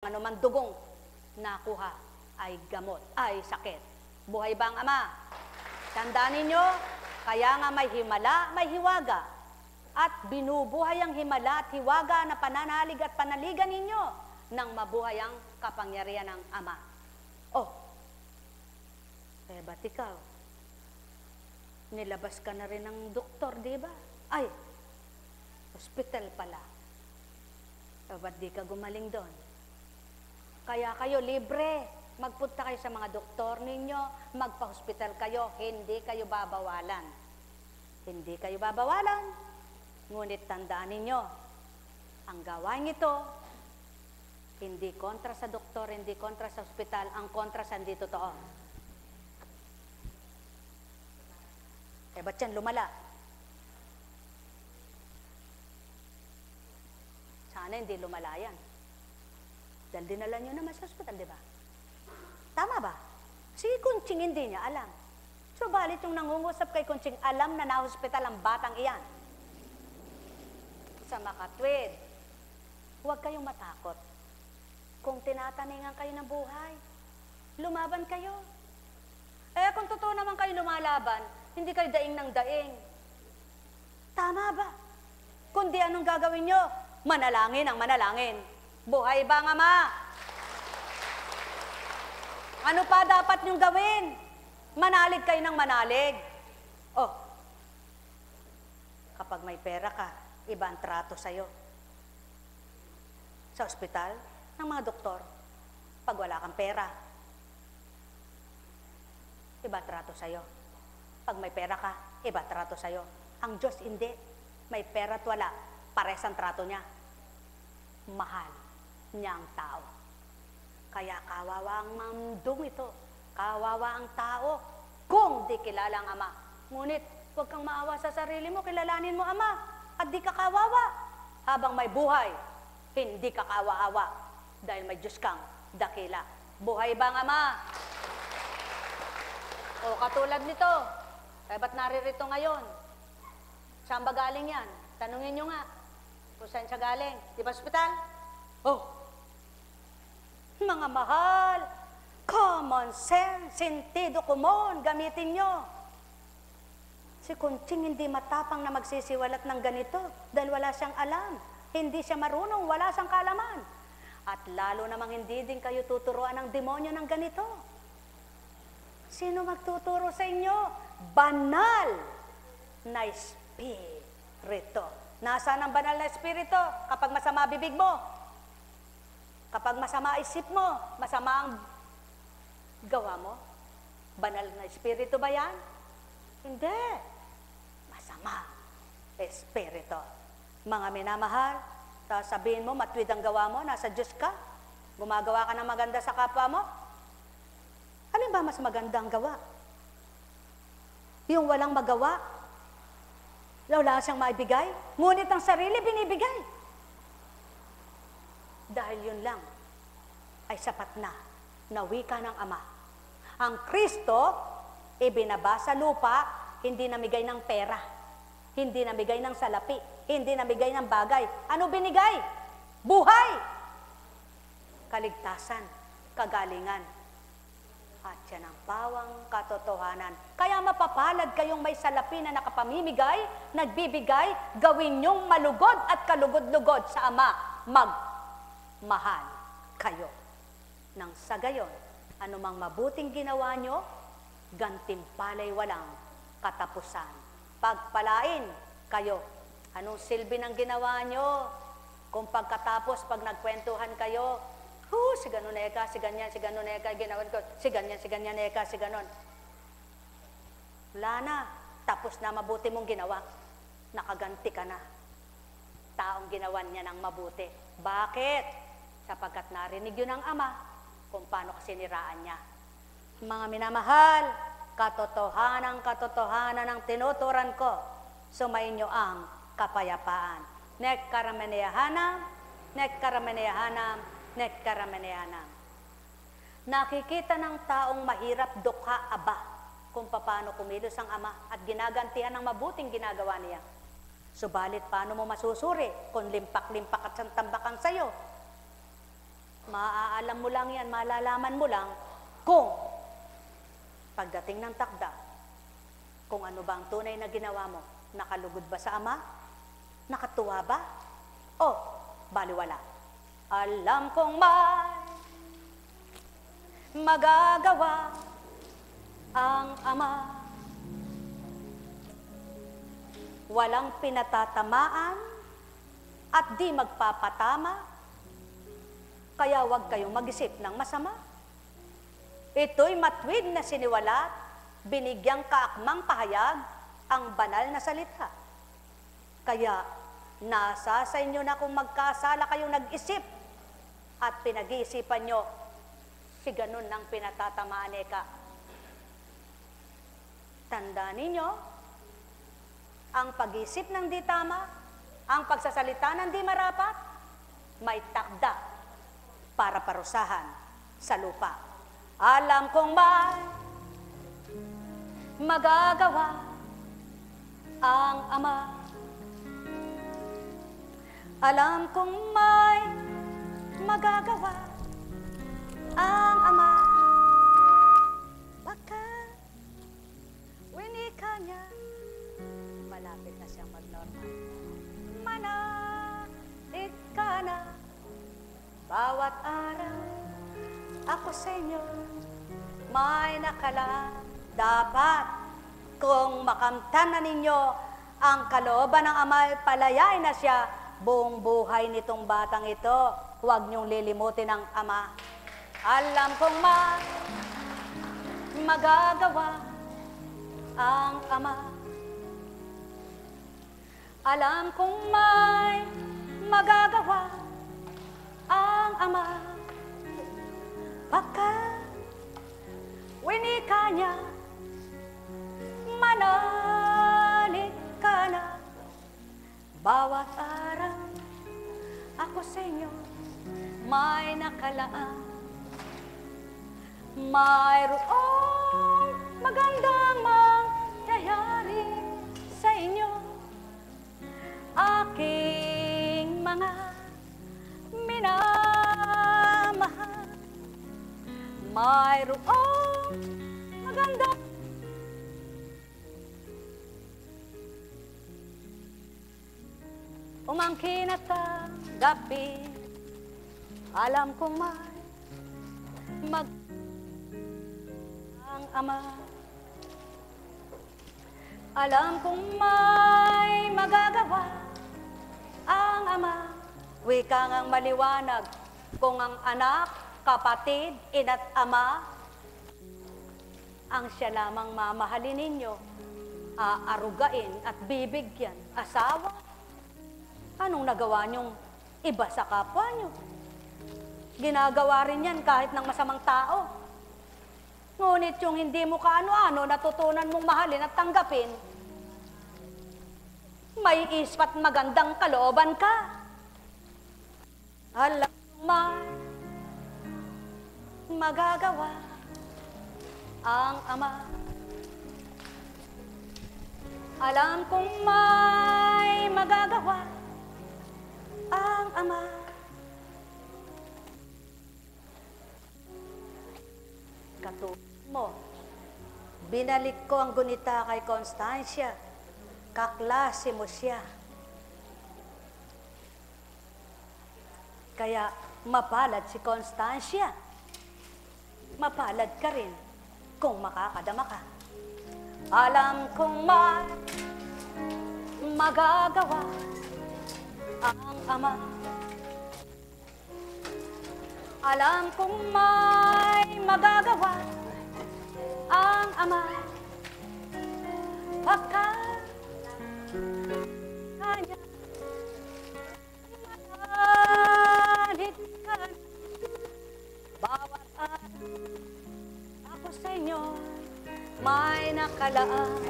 Anumang dugong nakuha ay gamot, ay sakit. Buhay ba ang Ama? Tandaan ninyo, kaya nga may himala, may hiwaga. At binubuhay ang himala at hiwaga na pananalig at panaligan ninyo nang mabuhay ang kapangyarihan ng Ama. Oh, ba't ikaw? Nilabas ka na rin ng doktor, di ba? Ay, hospital pala. Ba't di ka gumaling doon? Kaya kayo libre, magpunta kayo sa mga doktor ninyo, magpa-hospital kayo, hindi kayo babawalan. Hindi kayo babawalan. Ngunit tandaan ninyo, ang gawain ito, hindi kontra sa doktor, hindi kontra sa hospital, ang kontra sa hindi totoo. Ba't yan lumala? Sana hindi lumala yan. Dahil dinala nyo naman sa hospital, di ba? Tama ba? Si Kunching hindi niya alam. Subalit yung nangungusap kay Kunching, alam na na-hospital ang batang iyan. Sa makatwid, huwag kayong matakot. Kung tinataningan kayo ng buhay, lumaban kayo. Kung totoo naman kayo lumalaban, hindi kayo daing ng daing. Tama ba? Kundi anong gagawin nyo? Manalangin ang manalangin. Buhay ba ang Ama? Ano pa dapat niyong gawin? Manalig kayo ng manalig. Oh, kapag may pera ka, iba ang trato sa'yo. Sa ospital, ng mga doktor, pag wala kang pera, iba trato sa'yo. Pag may pera ka, iba trato sa'yo. Ang Diyos hindi. May pera at wala, pares ang trato niya. Mahal niya ang tao. Kaya kawawa ang mundong ito. Kawawa ang tao kung di kilala ang Ama. Ngunit, huwag kang maawa sa sarili mo, kilalanin mo Ama, at di ka kawawa. Habang may buhay, hindi ka kawawa dahil may Diyos kang dakila. Buhay ba ang Ama? O katulad nito, ba't naririto ngayon? Saan ba galing yan? Tanungin nyo nga, kung saan siya galing. Di ba ospital? Oh, mga mahal, common sense, sentido común, gamitin nyo. Si Kunching hindi matapang na magsisiwalat ng ganito dahil wala siyang alam. Hindi siya marunong, wala siyang kaalaman. At lalo namang hindi din kayo tuturuan ng demonyo ng ganito. Sino magtuturo sa inyo? Banal na espiritu. Nasaan ang banal na espiritu? Kapag masama bibig mo, kapag masama isip mo, masama ang gawa mo, banal na espiritu ba yan? Hindi. Masama espiritu. Mga minamahal, sabihin mo, matwid ang gawa mo, nasa Diyos ka, gumagawa ka ng maganda sa kapwa mo, alin ba mas maganda ang gawa? Yung walang magawa, wala siyang maibigay, ngunit ang sarili binibigay. Dahil yun lang ay sapat na wika ng Ama. Ang Kristo, ibinaba sa lupa, hindi namigay ng pera, hindi namigay ng salapi, hindi namigay ng bagay. Ano binigay? Buhay! Kaligtasan, kagalingan, at yan ang pawang katotohanan. Kaya mapapalad kayong may salapi na nakapamimigay, nagbibigay, gawin niyong malugod at kalugod-lugod sa Ama. Mahal kayo. Nang sa gayon, anumang mabuting ginawa nyo, gantimpala'y walang katapusan. Pagpalain kayo. Anong silbi ng ginawa nyo? Kung pagkatapos, pag nagkwentuhan kayo, si ganon eka, si ganyan, si ganon eka, ginawan ko, si ganyan eka, si ganon. Wala na. Tapos na mabuti mong ginawa. Nakaganti ka na. Taong ginawan niya ng mabuti. Bakit? Sapagkat narinig yun ng Ama kung paano kasiniraan niya. Mga minamahal, katotohanan ng tinuturan ko, sumainyo ang kapayapaan. Nek karameneyahanam, nek karameneyahanam, nek karameneyahanam. Nakikita ng taong mahirap dukha aba kung paano kumilos ang Ama at ginagantihan ng mabuting ginagawa niya. Subalit paano mo masusuri kung limpak-limpak at santambakan sa'yo? Maaalam mo lang yan, malalaman mo lang kung pagdating ng takda, kung ano ba ang tunay na ginawa mo. Nakalugod ba sa Ama? Nakatuwa ba? O baliwala? Alam kong may magagawa ang Ama. Walang pinatatamaan at di magpapatama, kaya huwag kayong mag-isip ng masama. Ito'y matwid na siniwalat, binigyang kaakmang pahayag ang banal na salita. Kaya nasa sa inyo na kung magkasala kayong nag-isip at pinag-iisipan nyo, si ganun ng pinatatamaan eka. Tandaan ninyo, ang pag-isip ng di tama, ang pagsasalita ng di marapat, may takda para parusahan sa lupa. Alam kong may magagawa ang Ama. Alam kong may magagawa ang Ama. Baka winika niya, malapit na siyang mag-normal. Manakit ka na bawat araw, ako sa inyo may nakala. Dapat kung makamtan na ninyo ang kalooban ng Ama, palayay na siya buong buhay nitong batang ito. Huwag niyong lilimutin ang Ama. Alam kong magagawa ang Ama. Alam kong may magagawa ang Ama. Baka winika niya, manalig ka na bawat araw, ako sa inyo may nakalaan. Mayroong magandang mangyayari sa inyo, aking mga minamahal. Mayroong magandang umangkin at gabi. Alam kong may ang Ama. Alam kong may magagawa ang Ama. Wika ngang maliwanag kung ang anak, kapatid, ina't ama ang siya lamang mamahalin ninyo, aarugain at bibigyan. Asawa, anong nagawa niyong iba sa kapwa niyo? Ginagawa rin yan kahit ng masamang tao. Ngunit yung hindi mo kaano-ano natutunan mong mahalin at tanggapin, may ispat magandang kalooban ka. Alam may magagawa ang Ama. Alam kong may magagawa ang Ama. Katulad mo, binalik ko ang gunita kay Constancia. Kaklase mo siya. Kaya mapalad si Constancia. Mapalad ka rin kung makakadama ka. Alam kong may magagawa ang Ama. Alam kong may magagawa ang Ama. Baka kanya manalig ka na bawat araw, ako sa inyo may nakalaan.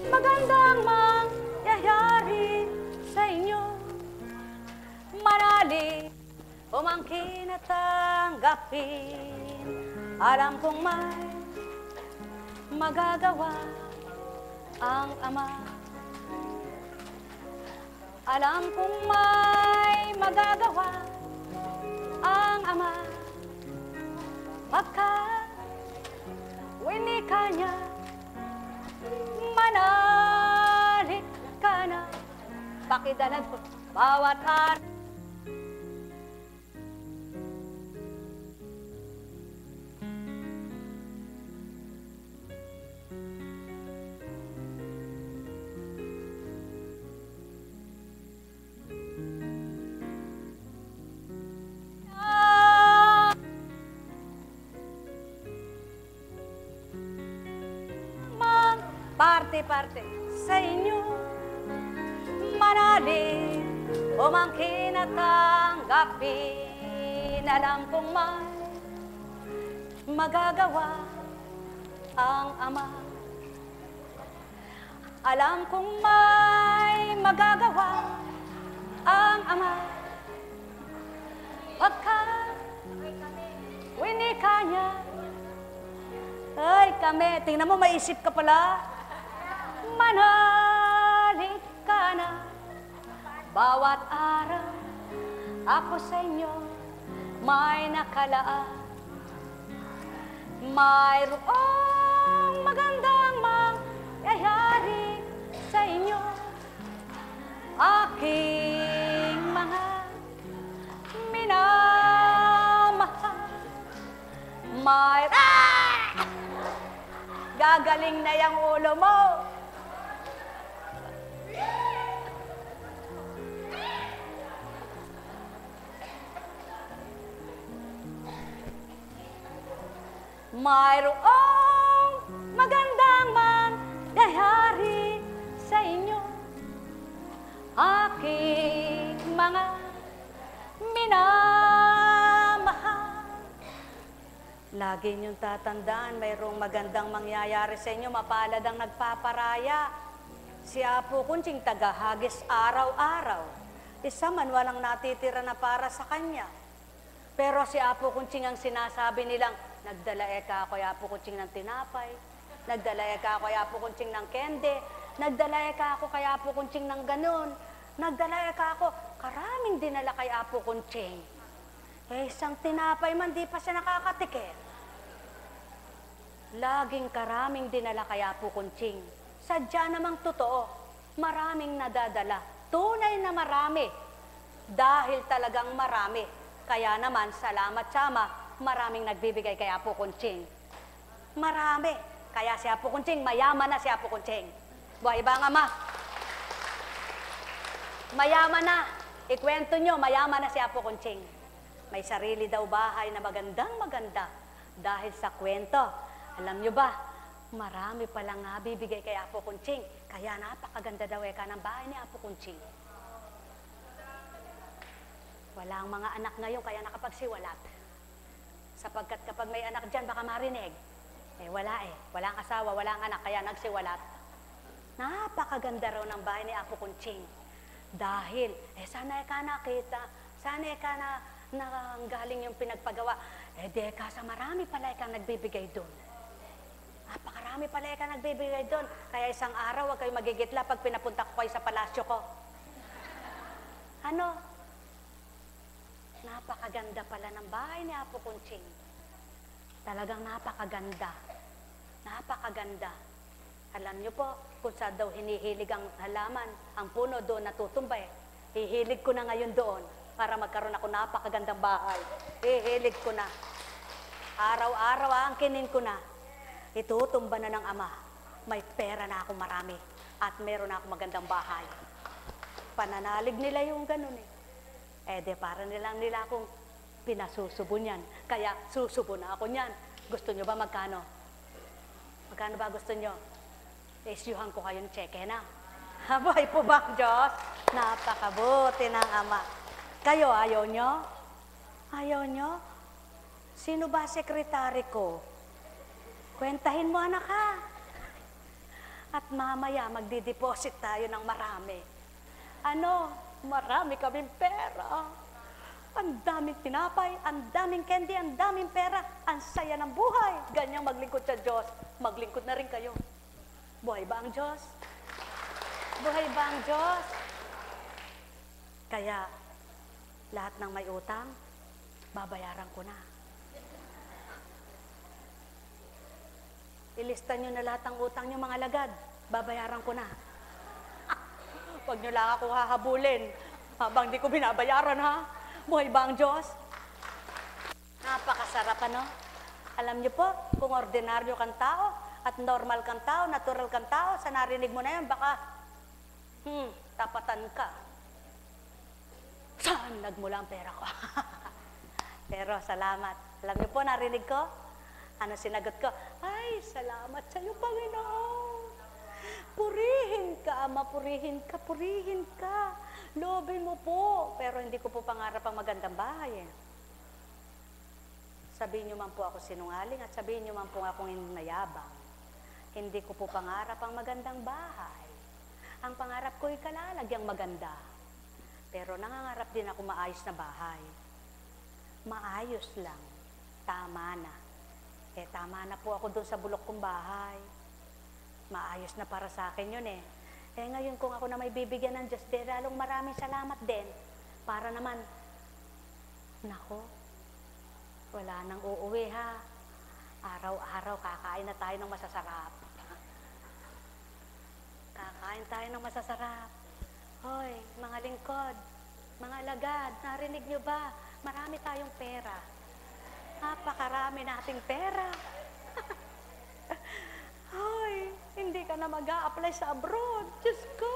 Magandang mangyayari sa inyo, manali, umangkin at tanggapin. Alam kong may magagawa ang Ama. Alam kong may magagawa ang Ama. Pagkat winika niya, manalig ka na. Pakidalag ko bawat araw. Parte-parte sa inyo, manalig, umangkin at tanggapin. Alam kong may magagawa ang Ama. Alam kong may magagawa ang Ama. Pagkat winika niya, ay kami, tingnan mo, maisip ka pala. Manalig ka na, bawat araw ako sa inyo may nakalaan. Mayroong magandang mangyayari sa inyo, aking mga minamahal. Gagaling na yung ulo mo. Mayroong magandang mangyayari sa inyo, aking mga minamahal. Lagi niyong tatandaan, mayroong magandang mangyayari sa inyo, mapalad ang nagpaparaya. Si Apo Kunching tagahagis araw-araw. Isa man walang natitira na para sa kanya. Pero si Apo Kunching ang sinasabi nilang, nagdala ka ako kay Apo Kunching ng tinapay, nagdala ka ako kay Apo Kunching ng kende, nagdala ka ako kay Apo Kunching ng ganun, nagdala ka ako, karaming dinala kay Apo Kunching. Eh, isang tinapay man, di pa siya nakakatikit. Laging karaming dinala kay Apo Kunching. Sadya namang totoo, maraming nadadala. Tunay na marami. Dahil talagang marami. Kaya naman, salamat sa Ama, maraming nagbibigay kay Apo Kunching. Marami. Kaya si Apo Kunching, mayaman na si Apo Kunching. Buhay ba ang Ama? Mayaman na. Ikwento nyo, mayaman na si Apo Kunching. May sarili daw bahay na magandang maganda. Dahil sa kwento, alam nyo ba, marami palang bibigay kay Apo Kunching. Kaya napakaganda daw ng bahay ni Apo Kunching. Wala ang mga anak ngayon, kaya nakapagsiwalat. Sapagkat kapag may anak dyan, baka marinig. Eh, wala eh. Walang asawa, walang anak, kaya nagsiwalat. Napakaganda raw ng bahay ni Apo Kunching. Dahil, sana ka nakita, sana ka na galing yung pinagpagawa. Deka, sa marami pala kang nagbibigay doon. Napakarami pala kang nagbibigay doon. Kaya isang araw, wag kayo magigitla pag pinapunta ko kayo sa palasyo ko. Ano? Napakaganda pala ng bahay ni Apo Kunching. Talagang napakaganda. Napakaganda. Alam niyo po, kung saan daw hinihilig ang halaman, ang puno doon natutumbay. Hihilig ko na ngayon doon para magkaroon ako napakagandang bahay. Hihilig ko na. Araw-araw angkinin ko na. Itutumba na ng Ama. May pera na ako marami. At meron na ako magandang bahay. Pananalig nila yung ganun eh. Para nila akong pinasusubo niyan. Kaya susubo na ako niyan. Gusto nyo ba magkano? Magkano ba gusto nyo? Isyuhan ko kayong cheque na. Habay po ba ang Diyos? Napakabuti ng Ama. Kayo, ayaw nyo? Ayaw nyo? Sino ba sekretary ko? Kwentahin mo, anak ha. At mamaya magdideposit tayo ng marami. Marami kaming pera. ang daming tinapay, ang daming candy, ang daming pera, ang saya ng buhay. Ganyang maglingkod sa Diyos, maglingkod na rin kayo. Buhay ba ang Diyos? Buhay ba ang Diyos? Kaya, lahat ng may utang, babayaran ko na. Ilista nyo na lahat ng utang nyo, mga lagad. Babayaran ko na. Huwag nyo lang ako hahabulin habang di ko binabayaran, ha? Buhay ba ang Diyos? Napakasarap, ano? Alam nyo po, kung ordinaryo kang tao at normal kang tao, natural kang tao, sa narinig mo na yun, baka, tapatan ka. Saan nagmula ang pera ko? Pero salamat. Alam nyo po, narinig ko? Ano sinagot ko? Ay, salamat sa iyo, Panginoon. Purihin ka, Ama, purihin ka, purihin ka. Loobin mo po. Pero hindi ko po pangarap ang magandang bahay. Sabihin niyo man po ako sinungaling at sabihin niyo man po akong nayabang. Hindi ko po pangarap ang magandang bahay. Ang pangarap ko ay kalalagyang maganda. Pero nangangarap din ako maayos na bahay. Maayos lang. Tama na. Tama na po ako doon sa bulok kong bahay. Maayos na para sa akin yun eh. Ngayon kung ako na may bibigyan ng Diyos, lalong maraming salamat din. Para naman, nako, wala nang uuwi ha. Araw-araw kakain na tayo ng masasarap. Kakain tayo ng masasarap. Hoy, mga lingkod, mga alagad, narinig nyo ba? Marami tayong pera. Napakarami nating pera. Hoy, hindi ka na mag-a-apply sa abroad. Diyos ko.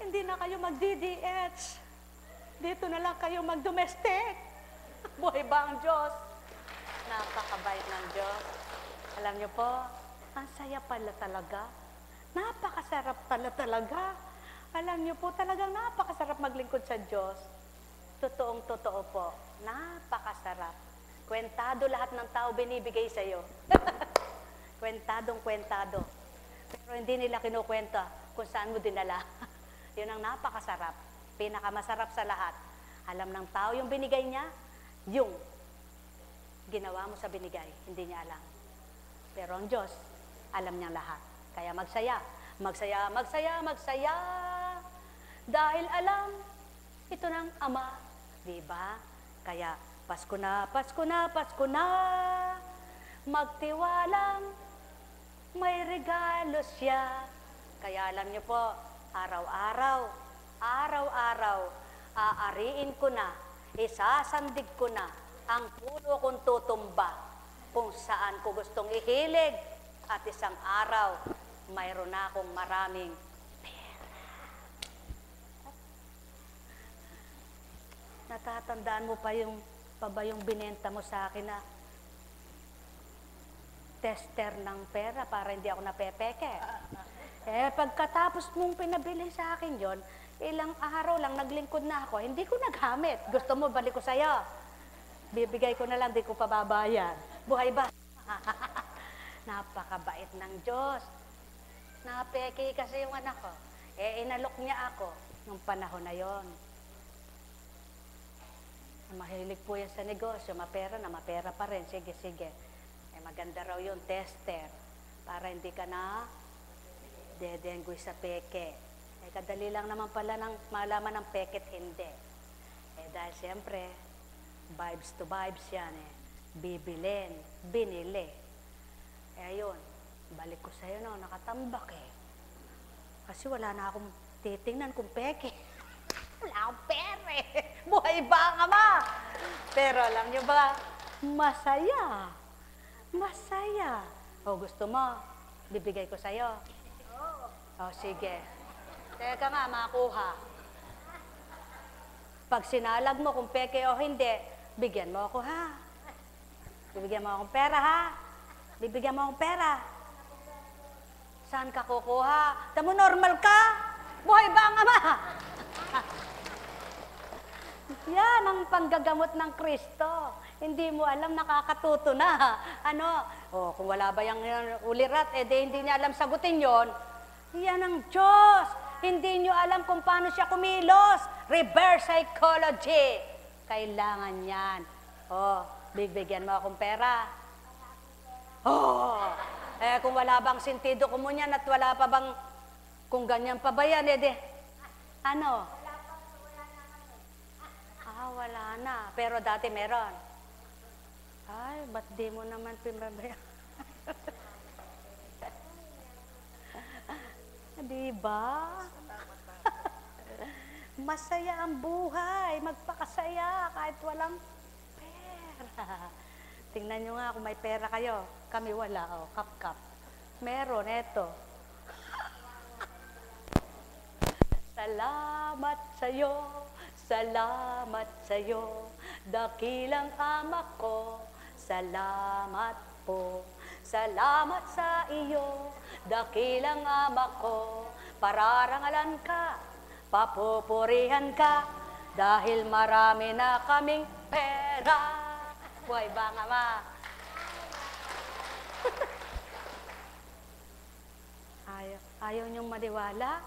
Hindi na kayo mag-DDH. Dito na lang kayo mag-domestic. Buhay ba ang Diyos? Napakabait ng Diyos. Alam niyo po, ang saya pala talaga. Napakasarap pala talaga. Alam niyo po, talagang napakasarap maglingkod sa Diyos. Totoong totoo po. Napakasarap. Kwentado lahat ng tao binibigay sa'yo. Kwentadong kwentado. Pero hindi nila kinukwenta kung saan mo dinala. Yun ang napakasarap. Pinakamasarap sa lahat. Alam ng tao yung binigay niya, yung ginawa mo sa binigay. Hindi niya alam. Pero ang Diyos, alam niyang lahat. Kaya magsaya. Magsaya, magsaya, magsaya. Dahil alam, ito ng Ama. Diba? Kaya, Pasko na, Pasko na, Pasko na. Magtiwalang may regalo siya. Kaya alam niyo po, araw-araw, araw-araw, aariin ko na, isasandig ko na, ang puno kong tutumba, kung saan ko gustong ihilig, at isang araw, mayroon na akong maraming natatandaan mo pa ba yung binenta mo sa akin na tester ng pera para hindi ako napepeke? Pagkatapos mong pinabili sa akin yon, ilang araw lang naglingkod na ako, hindi ko nagamit. Gusto mo, balik ko sa'yo. Bibigay ko na lang, di ko pababayan. Buhay ba? Napakabait ng Diyos. Napeke kasi yung anak ko. Inalok niya ako nung panahon na yon. Mahilig po yan sa negosyo, mapera na, mapera pa rin, sige, sige. Maganda raw yung tester, para hindi ka na dedenggoy sa peke. Kadali lang naman pala ng malaman ng peke at hindi. Dahil siyempre, vibes to vibes yan bibilin, binili. Ayun, balik ko sa'yo no, nakatambak Kasi wala na akong titingnan kung peke. Wala akong pera Buhay ba ang Ama? Pero alam niyo ba, masaya. Masaya. O gusto mo, bibigay ko sa'yo. O sige. Teka nga, makuha. Pag sinalag mo kung peke o hindi, bigyan mo ako ha. Bibigyan mo akong pera ha. Bibigyan mo akong pera. Saan ka kukuha? Tamo normal ka? Buhay ba ang Ama? Yan ang panggagamot ng Kristo. Hindi mo alam, nakakatuto na. Kung wala ba yung ulirat, hindi niya alam sagutin yon. Yan ang Diyos. Hindi nyo alam kung paano siya kumilos. Reverse psychology. Kailangan yan. Oh, bibigyan mo akong pera. Oh, kung wala bang sentido ko mo yan at wala pa bang, kung ganyan pa ba yan, ano? Wala na. Pero dati meron. Ay, ba't di mo naman pinabaya? Diba? Masaya ang buhay. Magpakasaya kahit walang pera. Tingnan nyo nga kung may pera kayo. Kami wala. Oh, kap-kap. Meron, eto. Salamat sa'yo. Salamat sa'yo. Dakilang ama ko. Salamat po. Salamat sa iyo. Dakilang ama ko. Pararangalan ka. Papupurihan ka. Dahil marami na kaming pera. Buhay ba nga ma? Ayaw niyong maniwala?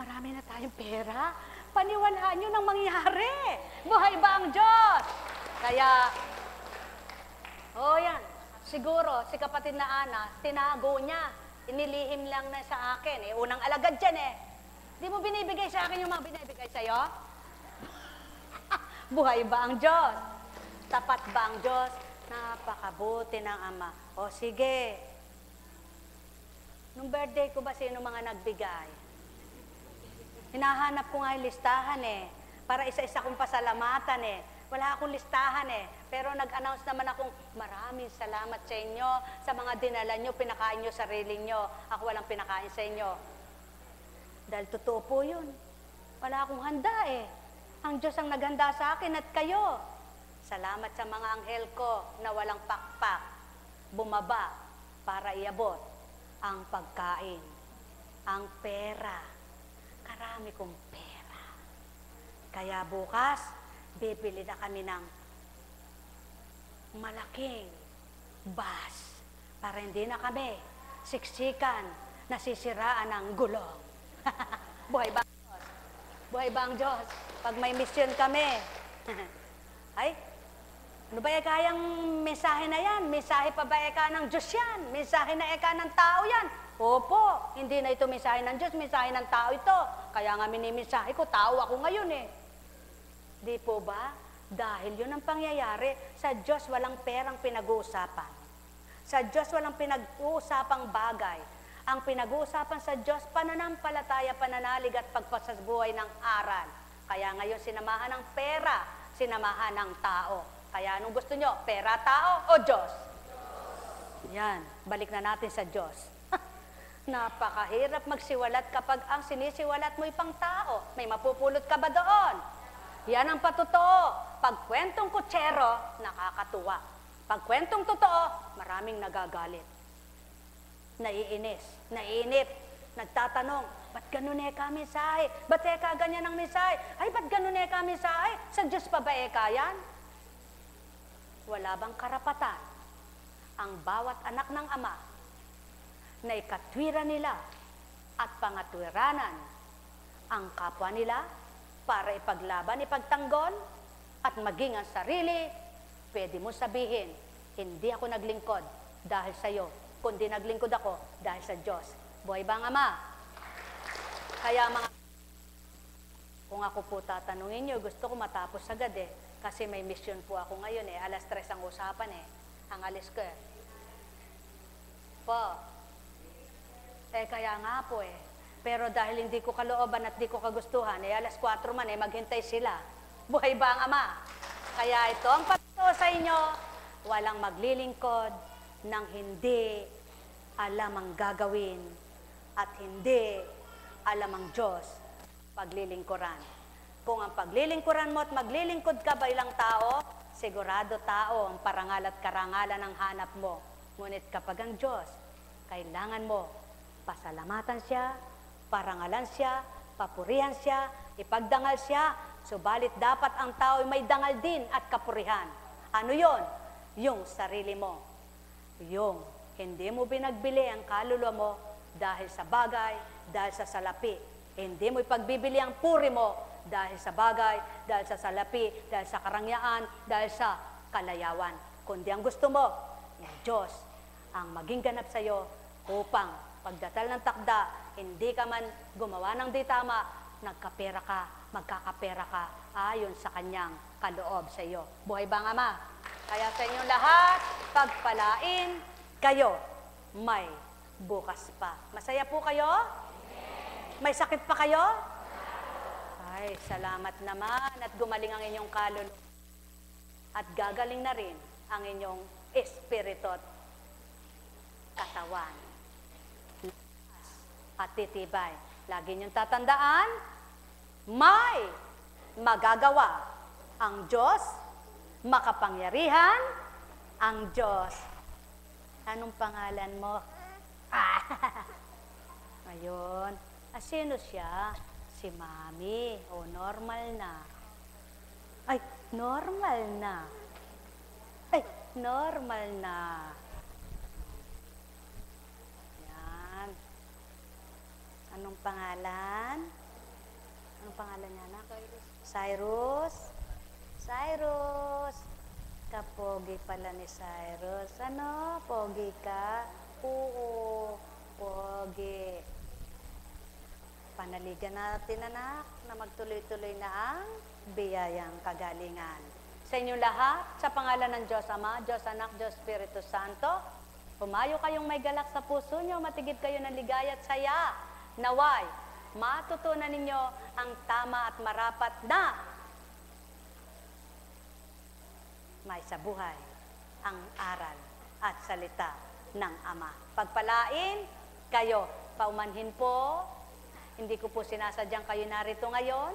Marami na tayong pera? Paniwalaan niyo nang mangyari. Buhay ba ang Diyos? Kaya, yan. Siguro, si kapatid na Ana, tinago niya. Inilihim lang na sa akin. Unang alagad dyan Di mo binibigay sa akin yung mga binibigay sa'yo? Buhay ba ang Diyos? Tapat ba ang Diyos? Napakabuti ng Ama. O sige. Nung birthday ko ba, sino mga nagbigay? Hinahanap ko nga yung listahan para isa-isa kong pasalamatan Wala akong listahan Pero nag-announce naman akong maraming salamat sa inyo, sa mga dinala nyo, pinakain nyo sarili nyo. Ako walang pinakain sa inyo. Dahil totoo po yun. Wala akong handa Ang Diyos ang naghanda sa akin at kayo. Salamat sa mga anghel ko na walang pakpak, bumaba para iabot ang pagkain, ang pera. Karami kong pera. Kaya bukas, bibili na kami ng malaking bus para hindi na kami siksikan, nasisiraan ng gulong. Buhay ba ang Diyos? Buhay ba ang Diyos? Pag may mission kami, ay, ano ba kayang mensahe na yan? Mensahe pa ba ng Diyos yan? Mensahe na ng tao yan? Opo, hindi na ito mensahe ng Diyos, mensahe ng tao ito. Kaya nga minimensahe ko, tao ako ngayon Di po ba? Dahil yun ang pangyayari, sa Diyos walang perang pinag-uusapan. Sa Diyos walang pinag-uusapang bagay. Ang pinag-uusapan sa Diyos, pananampalataya, pananalig at pagpasabuhay ng aral. Kaya ngayon sinamahan ng pera, sinamahan ng tao. Kaya anong gusto nyo? Pera, tao o Diyos? Yan, balik na natin sa Diyos. Napakahirap magsiwalat kapag ang sinisiwalat mo ipang tao. May mapupulot ka ba doon? Yan ang patotoo. Pag kwentong kutsero, nakakatuwa. Pag kwentong totoo, maraming nagagalit. Naiinis, naiinip, nagtatanong, ba't ganun ka mensahe? Ba't ganyan ang mensahe? Ay, ba't ganun ka mensahe? Sa Diyos pa ba yan? Wala bang karapatan ang bawat anak ng Ama na ikatwira nila at pangatwiranan ang kapwa nila para ipaglaban, ipagtanggol at maging ang sarili? Pwede mo sabihin, hindi ako naglingkod dahil sa iyo, kundi naglingkod ako dahil sa Diyos. Buhay ba ang Ama? Kaya kung ako po tatanungin nyo, gusto ko matapos agad kasi may mission po ako ngayon 3:00 ang usapan ang alis ko Po. Kaya nga po Pero dahil hindi ko kalooban at di ko kagustuhan, 4:00 man maghintay sila. Buhay ba ang Ama? Kaya ito ang patotoo sa inyo, walang maglilingkod nang hindi alam ang gagawin at hindi alam ang Diyos paglilingkuran. Kung ang paglilingkuran mo at maglilingkod ka ba ilang tao, sigurado tao ang parangal at karangalan ang hanap mo. Ngunit kapag ang Diyos, kailangan mo pasalamatan siya, parangalan siya, papurihan siya, ipagdangal siya, subalit dapat ang tao ay may dangal din at kapurihan. Ano yon? Yung sarili mo. Yung hindi mo binagbili ang kaluluwa mo dahil sa bagay, dahil sa salapi. Hindi mo ipagbibili ang puri mo dahil sa bagay, dahil sa salapi, dahil sa karangyaan, dahil sa kalayawan. Kundi ang gusto mo, yung Diyos ang maging ganap sa iyo upang pagdatal ng takda, hindi ka man gumawa ng di tama, nagkapera ka, magkakapera ka ayon sa kanyang kaloob sa iyo. Buhay ba ang Ama? Kaya sa inyong lahat, pagpalain kayo, may bukas pa. Masaya po kayo? May sakit pa kayo? Ay, salamat naman at gumaling ang inyong kaluluwa. At gagaling na rin ang inyong espiritu at katawan. At titibay. Lagi niyong tatandaan, may magagawa ang Diyos, makapangyarihan ang Diyos. Anong pangalan mo? Ayun. Sino siya? Si Mami. O, normal na. Ay, normal na. Ay, normal na. Yan. Anong pangalan? Anong pangalan niya, anak? Cyrus. Cyrus. Kapogi pala ni Cyrus. Ano? Pogi ka? Oo. Pogi. Panaligan natin, anak, na magtuloy-tuloy na ang biyayang kagalingan. Sa inyong lahat, sa pangalan ng Diyos Ama, Diyos Anak, Diyos Espiritu Santo, humayo kayong may galak sa puso nyo, matigib kayo ng ligaya at saya. Naway, matutunan ninyo ang tama at marapat na may sa buhay ang aral at salita ng Ama. Pagpalain kayo, paumanhin po. Hindi ko po sinasadyang kayo narito ngayon,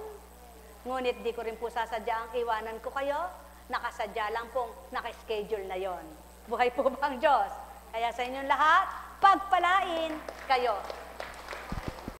ngunit di ko rin po sasadyang iwanan ko kayo, nakasadya lang pong nakaschedule na yon. Buhay po ba ang Diyos? Kaya sa inyong lahat, pagpalain kayo.